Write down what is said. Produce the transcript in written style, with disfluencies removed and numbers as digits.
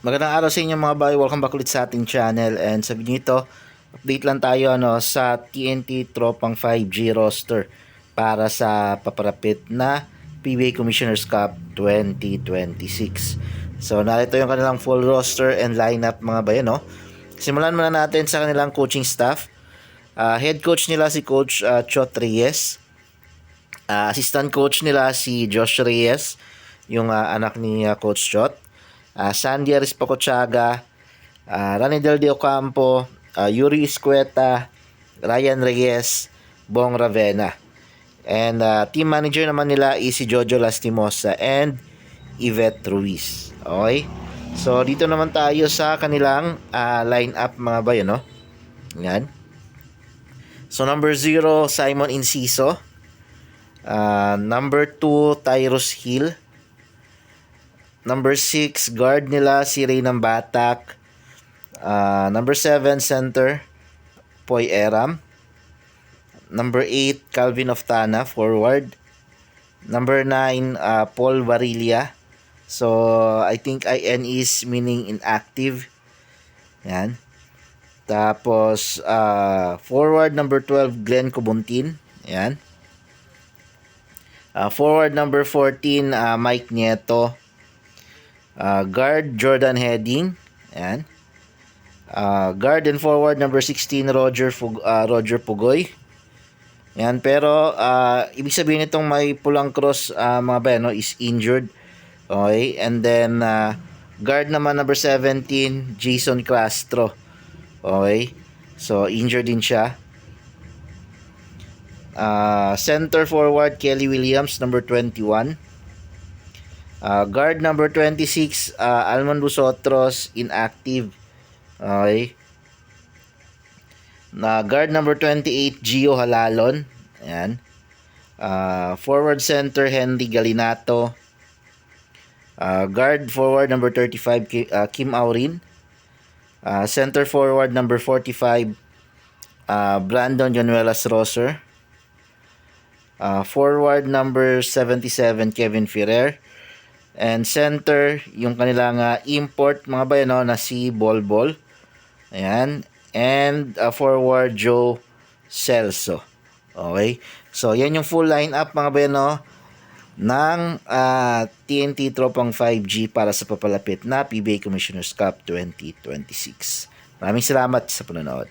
Magandang araw sa inyo mga bay. Welcome back ulit sa ating channel. And sa video nito, update lang tayo sa TNT Tropang 5G roster para sa paparapit na PBA Commissioner's Cup 2026. So narito yung kanilang full roster and lineup mga bay. Simulan muna natin sa kanilang coaching staff. Head coach nila si Coach Chot Reyes. Assistant coach nila si Josh Reyes, yung anak ni Coach Chot. Sandy Arispacochaga, Ranidel de Ocampo, Yuri Iscueta, Ryan Reyes, Bong Ravena. And team manager naman nila is si Jojo Lastimosa and Yvette Ruiz. Okay? So dito naman tayo sa kanilang lineup mga bayo, no? Yan. So number 0, Simon Inciso. Number 2, Tyrus Hill. Number 6, guard nila si Reynam Batak. Number 7, center, Poy Eram. Number 8, Calvin Oftana, forward. Number 9, Paul Varilla. So, I think IN is meaning inactive. Yan. Tapos, forward number 12, Glenn Cobuntin. Yan. Forward number 14, Mike Nieto. Guard Jordan Heading. Ayan. Guard and forward number 16 Roger Pugoy. Ayan, pero ibig sabihin nitong may pulang cross mga ba, is injured. Okay, and then guard naman number 17 Jason Castro. Okay, so injured din siya. Center forward Kelly Williams number 21. Guard number 26, Almon Busotros, inactive. Okay. Guard number 28, Gio Halalon. Ayan. Forward center, Henry Galinato. Guard forward number 35, Kim Aurin. Center forward number 45, Brandon Januelas Roser. Forward number 77, Kevin Ferrer. And center, yung kanilang import mga bayan na si Bolbol. Ayan. And forward Joe Celso. Okay. So, yan yung full lineup mga bayan ng TNT Tropang 5G para sa papalapit na PBA Commissioner's Cup 2026. Maraming salamat sa panonood.